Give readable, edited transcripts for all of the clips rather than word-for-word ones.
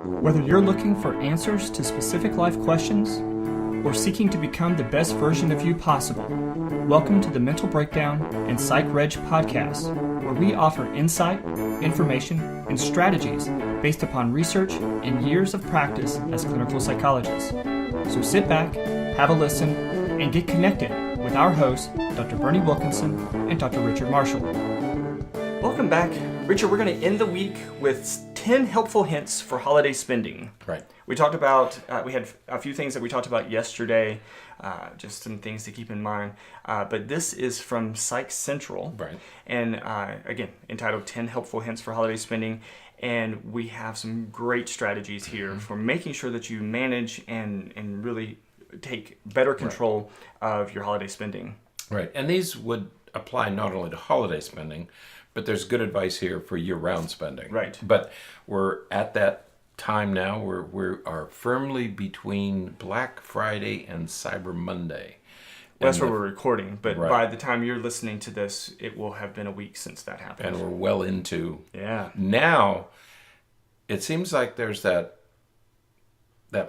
Whether you're looking for answers to specific life questions or seeking to become the best version of you possible, welcome to the Mental Breakdown and Psychreg podcast, where we offer insight, information, and strategies based upon research and years of practice as clinical psychologists. So sit back, have a listen, and get connected with our hosts, Dr. Berney Wilkinson and Dr. Richard Marshall. Welcome back. Richard, we're going to end the week with 10 helpful hints for holiday spending. Right. We talked about, we had a few things that we talked about yesterday, just some things to keep in mind. But this is from Psych Central. Right. And again, entitled 10 Helpful Hints for Holiday Spending. And we have some great strategies here for making sure that you manage and really take better control of your holiday spending. Right. And these would apply not only to holiday spending, but there's good advice here for year-round spending. Right. But we're at that time now where we are firmly between Black Friday and Cyber Monday. That's where we're recording, but by the time you're listening to this, it will have been a week since that happened. And we're well into... Yeah. Now, it seems like there's that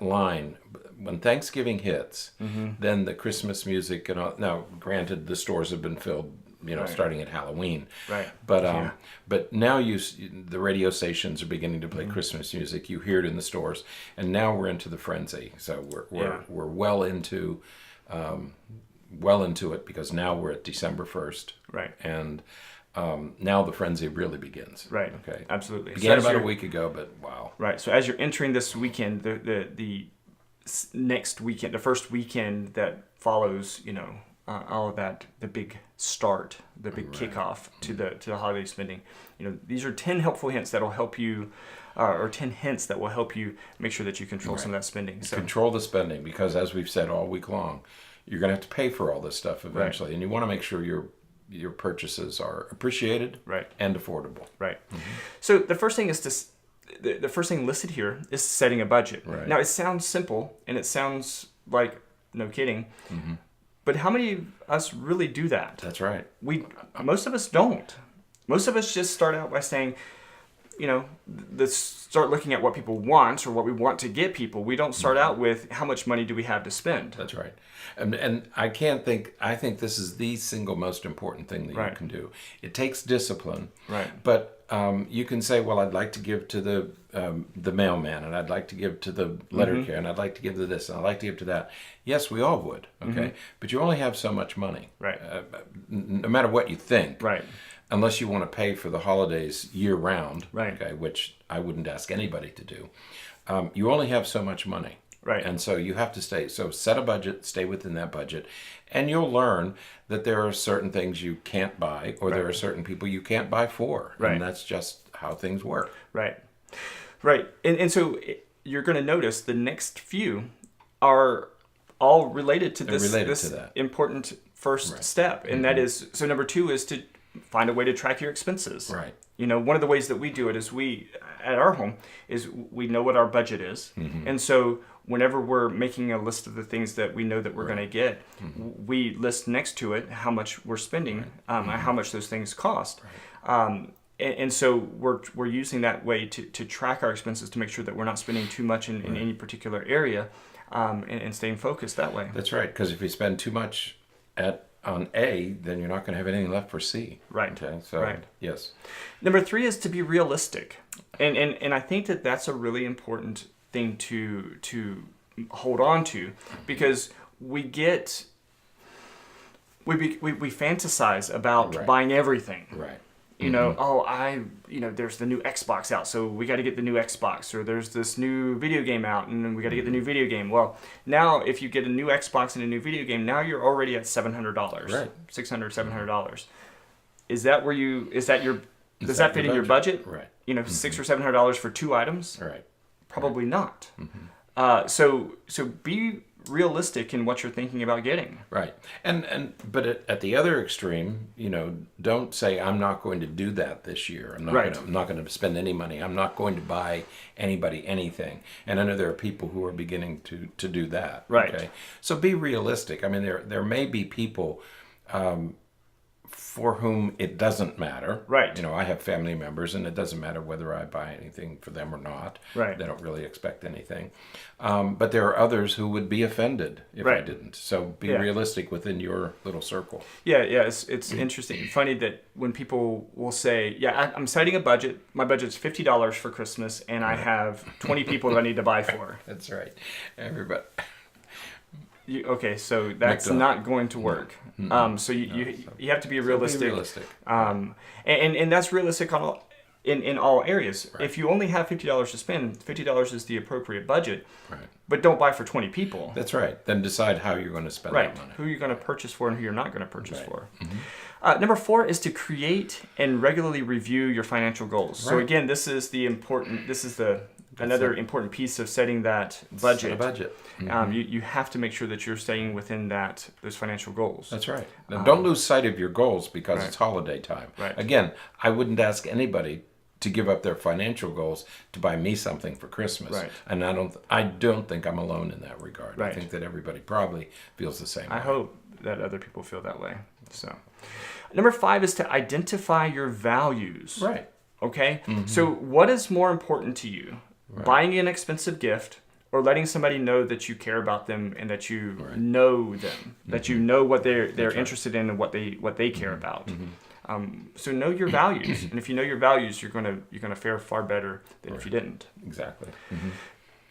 line. When Thanksgiving hits, then the Christmas music and all... Now, granted, the stores have been filled, starting at Halloween. Right. But now the radio stations are beginning to play Christmas music. You hear it in the stores, and now we're into the frenzy. So we're well into it, because now we're at December 1st. Right. And now the frenzy really begins. Right. Okay. Absolutely. Began about a week ago, but wow. Right. So as you're entering this weekend, the next weekend, the first weekend that follows, all of that, the big start, the big kickoff to the holiday spending. These are 10 helpful hints that will help you, or 10 hints that will help you make sure that you control some of that spending. So control the spending, because as we've said all week long, you're going to have to pay for all this stuff eventually, and you want to make sure your purchases are appreciated and affordable. Right. So the first thing is the first thing listed here is setting a budget. Right. Now it sounds simple and it sounds like no kidding. But how many of us really do that? That's right. Most of us don't. Most of us just start out by saying, let's start looking at what people want or what we want to get people. We don't start out with how much money do we have to spend. That's right. And I think this is the single most important thing that you can do. It takes discipline. Right. But you can say, well, I'd like to give to the mailman, and I'd like to give to the letter carrier, and I'd like to give to this, and I'd like to give to that. Yes, we all would, okay? But you only have so much money. Right. No matter what you think. Right. Unless you want to pay for the holidays year-round, okay, which I wouldn't ask anybody to do. You only have so much money. Right. And so you have to set a budget, stay within that budget, and you'll learn that there are certain things you can't buy, or there are certain people you can't buy for. Right. And that's just how things work. Right. Right. And so you're going to notice the next few are all related to this important first step. And that is, so number 2 is to find a way to track your expenses. Right. One of the ways that we do it is at our home, is we know what our budget is. And so whenever we're making a list of the things that we know that we're going to get, we list next to it how much we're spending, how much those things cost. And so we're using that way to track our expenses, to make sure that we're not spending too much in any particular area, and staying focused that way. That's right, because if you spend too much on A, then you're not going to have anything left for C. Right. Okay. So yes. Number 3 is to be realistic, and I think that that's a really important thing to hold on to, because we fantasize about buying everything. Right. There's the new Xbox out, so we got to get the new Xbox, or there's this new video game out, and we got to get the new video game. Well, now if you get a new Xbox and a new video game, now you're already at $700, $600, $700. Does that fit in your budget? Right. $600 or $700 for 2 items? Right. Probably not. So be realistic in what you're thinking about getting. Right. But at the other extreme, don't say, I'm not going to do that this year. I'm not going to spend any money. I'm not going to buy anybody anything. And I know there are people who are beginning to do that. Right. Okay. So be realistic. I mean, there may be people for whom it doesn't matter. Right. You know, I have family members, and it doesn't matter whether I buy anything for them or not. Right. They don't really expect anything. But there are others who would be offended if I didn't. So be realistic within your little circle. Yeah. It's interesting. Funny that when people will say, I'm setting a budget. My budget's $50 for Christmas, and I have 20 people that I need to buy for. That's right. Everybody. Okay, so that's not going to work. So you have to be realistic. Be realistic. And that's realistic in all areas. Right. If you only have $50 to spend, $50 is the appropriate budget. Right. But don't buy for 20 people. That's right. Then decide how you're going to spend that money. Who you're going to purchase for and who you're not going to purchase for. Mm-hmm. Number 4 is to create and regularly review your financial goals. Right. So again, this is another important piece of setting that budget. Set a budget. Mm-hmm. You have to make sure that you're staying within those financial goals. That's right. Now, don't lose sight of your goals because it's holiday time. Right. Again, I wouldn't ask anybody to give up their financial goals to buy me something for Christmas. Right. And I don't think I'm alone in that regard. Right. I think that everybody probably feels the same way. I hope that other people feel that way. So, number 5 is to identify your values. Right. Okay? Mm-hmm. So what is more important to you? Right. Buying an expensive gift or letting somebody know that you care about them and that you know them, that you know what they're interested in and what they care about. Mm-hmm. So know your values, and if you know your values, you're gonna fare far better than if you didn't. Exactly. Mm-hmm.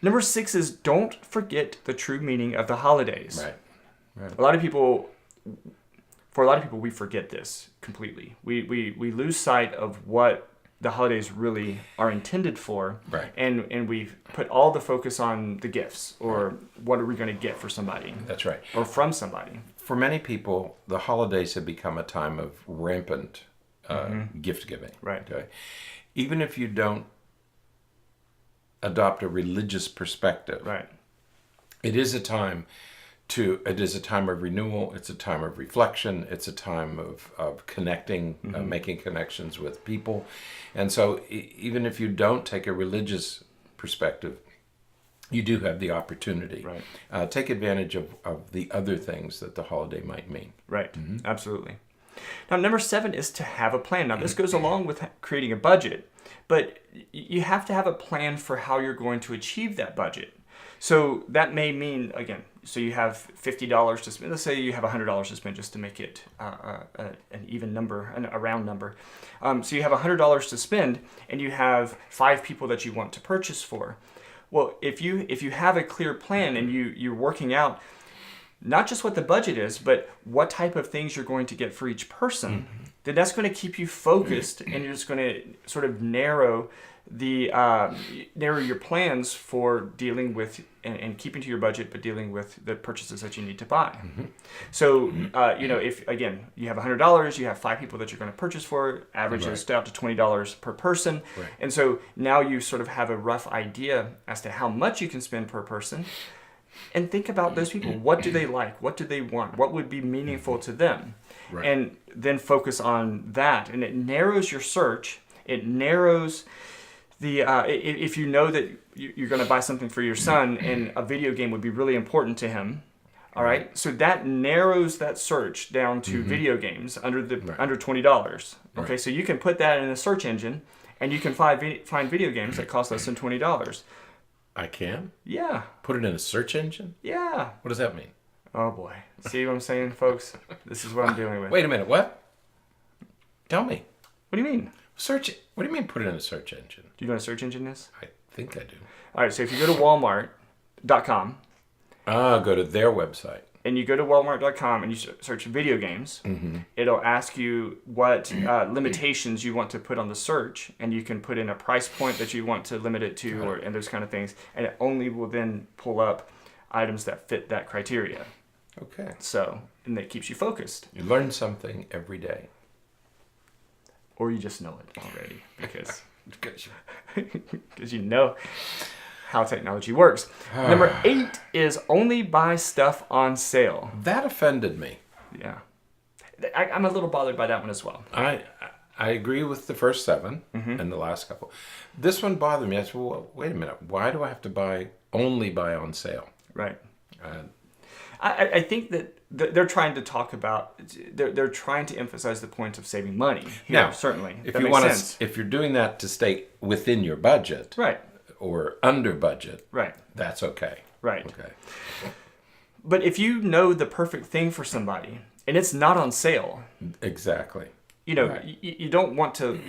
Number 6 is don't forget the true meaning of the holidays. Right. For a lot of people, we forget this completely. We lose sight of what the holidays really are intended for, and we put all the focus on the gifts or what are we going to get for somebody. That's right. Or from somebody. For many people, the holidays have become a time of rampant gift giving. Right. Okay? Even if you don't adopt a religious perspective, it is a time of renewal. It's a time of reflection. It's a time of connecting, making connections with people. And so even if you don't take a religious perspective, you do have the opportunity. Right. Take advantage of the other things that the holiday might mean. Right. Mm-hmm. Absolutely. Now, number 7 is to have a plan. Now, this goes along with creating a budget, but you have to have a plan for how you're going to achieve that budget. So that may mean, again, so you have $50 to spend. Let's say you have $100 to spend just to make it an even number, a round number. So you have $100 to spend and you have 5 people that you want to purchase for. Well, if you have a clear plan and you're working out not just what the budget is, but what type of things you're going to get for each person, then that's going to keep you focused and you're just going to sort of narrow your plans for dealing with and keeping to your budget, but dealing with the purchases that you need to buy. So, if again you have $100, you have 5 people that you're going to purchase for, averages out to $20 per person, and so now you sort of have a rough idea as to how much you can spend per person. And think about those people. What do they like? What do they want? What would be meaningful to them? And then focus on that, and it narrows your search. It narrows if you know that you're going to buy something for your son and a video game would be really important to him, all right? So that narrows that search down to video games under $20. Okay, so you can put that in a search engine and you can find video games that cost less than $20. I can? Yeah. Put it in a search engine? Yeah. What does that mean? Oh boy. See what I'm saying, folks? This is what I'm dealing with. Wait a minute, what? Tell me. What do you mean? Search. What do you mean put it in a search engine? Do you know what a search engine is? I think I do. All right, so if you go to walmart.com. Go to their website. And you go to walmart.com and you search video games, it'll ask you what limitations you want to put on the search, and you can put in a price point that you want to limit it to, and those kind of things, and it only will then pull up items that fit that criteria. Okay. So, and that keeps you focused. You learn something every day. Or you just know it already because you know how technology works. Number 8 is only buy stuff on sale. That offended me. Yeah. I'm a little bothered by that one as well. I agree with the first 7 and the last couple. This one bothered me. I said, well, wait a minute. Why do I have to only buy on sale? Right. I think that they're trying to talk about, they're trying to emphasize the point of saving money here, now, certainly. If you want to, if you're doing that to stay within your budget, right, or under budget, right, that's okay. Right. Okay. But if you know the perfect thing for somebody and it's not on sale, exactly. Right. you don't want to.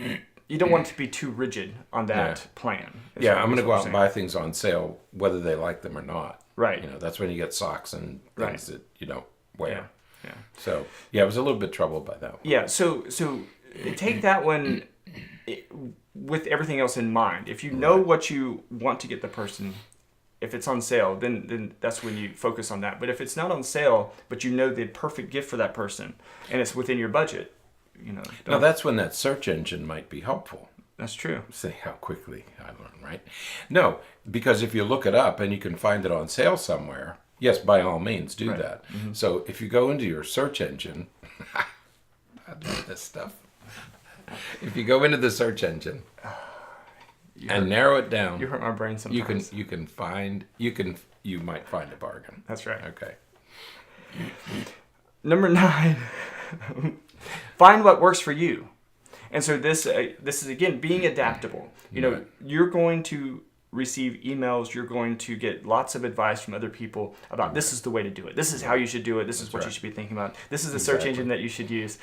You don't want to be too rigid on that plan. Yeah, I'm going to go out and buy things on sale, whether they like them or not. Right. That's when you get socks and things that you don't wear. Yeah. So, I was a little bit troubled by that one. Yeah, so take that one with everything else in mind. If you know what you want to get the person, if it's on sale, then that's when you focus on that. But if it's not on sale, but you know the perfect gift for that person, and it's within your budget, Now that's when that search engine might be helpful. That's true. See how quickly I learn, right? No, because if you look it up and you can find it on sale somewhere, yes, by all means do that. Mm-hmm. So if you go into your search engine, I love this stuff. If you go into the search engine and narrow it down, you hurt my brain sometimes. You might find a bargain. That's right. Okay. Number 9. Find what works for you. And so this is, again, being adaptable. You're going to receive emails. You're going to get lots of advice from other people about this is the way to do it. This is how you should do it. This is what you should be thinking about. This is the search engine that you should use.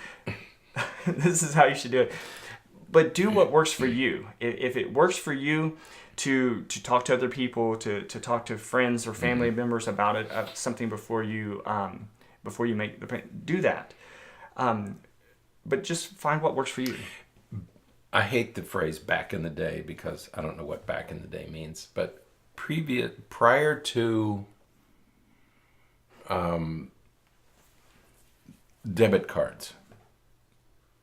This is how you should do it. But do what works for you. If it works for you to talk to other people, to talk to friends or family members about it, something before you make the plan, do that. But just find what works for you. I hate the phrase back in the day because I don't know what back in the day means, but prior to debit cards,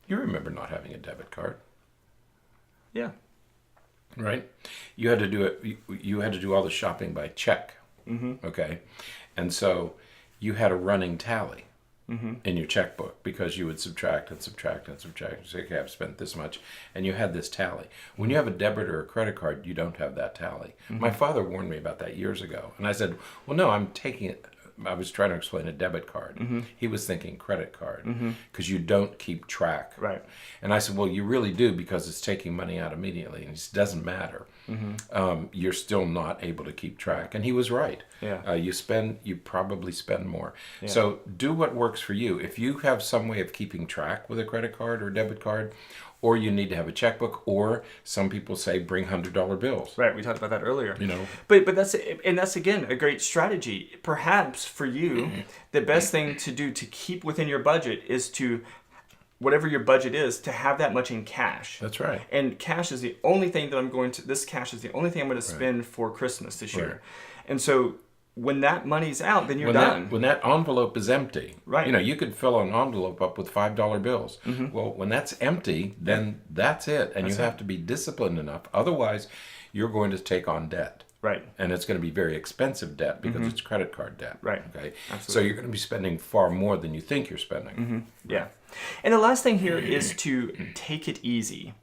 you remember not having a debit card. Yeah. Right? You had to do it. You had to do all the shopping by check. Mm-hmm. Okay. And so you had a running tally. Mm-hmm. In your checkbook because you would subtract and subtract and subtract. You say, okay, I've spent this much, and you had this tally. When you have a debit or a credit card, you don't have that tally. Mm-hmm. My father warned me about that years ago, and I said, well, no, I'm taking it. I was trying to explain a debit card. Mm-hmm. He was thinking credit card because you don't keep track. Right. And I said, well, you really do because it's taking money out immediately. And he said, doesn't matter. Mm-hmm. You're still not able to keep track. And he was right. Yeah. You probably spend more. Yeah. So do what works for you. If you have some way of keeping track with a credit card or debit card, or you need to have a checkbook, or some people say bring $100 bills. Right, we talked about that earlier. But that's again a great strategy. Perhaps for you, the best thing to do to keep within your budget is to, whatever your budget is, to have that much in cash. That's right. And cash is the only thing that this cash is the only thing I'm going to spend for Christmas this year. And so when that money's out, then you're done. When that envelope is empty, right? You could fill an envelope up with $5 bills. Mm-hmm. Well, when that's empty, then that's it, and you have to be disciplined enough. Otherwise, you're going to take on debt, right? And it's going to be very expensive debt because it's credit card debt, right? Okay, absolutely. So you're going to be spending far more than you think you're spending. Mm-hmm. Yeah, and the last thing here is to take it easy.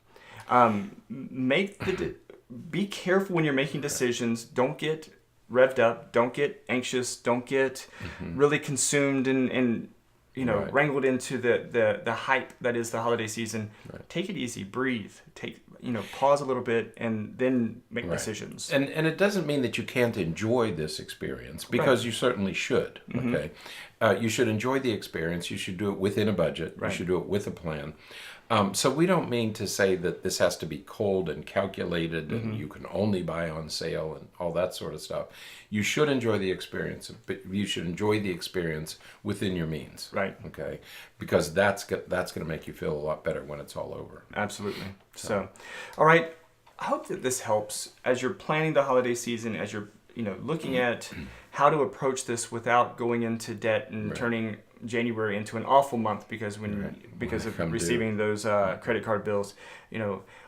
Be careful when you're making decisions. Don't get revved up, don't get anxious, don't get really consumed and wrangled into the hype that is the holiday season. Right. Take it easy, breathe, pause a little bit, and then make decisions. And it doesn't mean that you can't enjoy this experience, because you certainly should. Mm-hmm. Okay, you should enjoy the experience. You should do it within a budget. Right. You should do it with a plan. So we don't mean to say that this has to be cold and calculated and you can only buy on sale and all that sort of stuff. You should enjoy the experience, but you should enjoy the experience within your means. Right. Okay. Because that's going to make you feel a lot better when it's all over. Absolutely. So, all right. I hope that this helps as you're planning the holiday season, as you're looking at how to approach this without going into debt and turning January into an awful month because of receiving those credit card bills.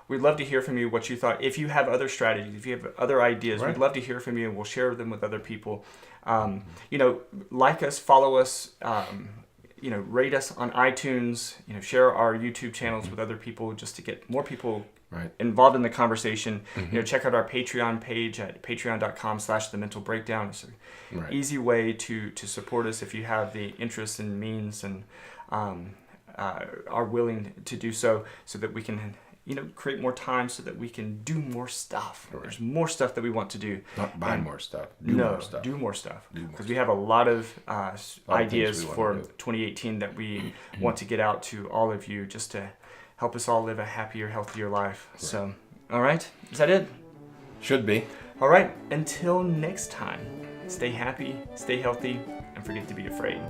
We'd love to hear from you what you thought. If you have other strategies, if you have other ideas, we'd love to hear from you, and we'll share them with other people. Like us, follow us, rate us on iTunes, share our YouTube channels with other people just to get more people involved in the conversation, check out our Patreon page at patreon.com/thementalbreakdown. It's an easy way to support us if you have the interest and means and are willing to do so that we can create more time so that we can do more stuff. There's more stuff that we want to do. Not buy more stuff. Do more stuff. Because we have a lot of ideas for 2018 that we want to get out to all of you just to help us all live a happier, healthier life. Right. So, all right. Is that it? Should be. All right. Until next time, stay happy, stay healthy, and forget to be afraid.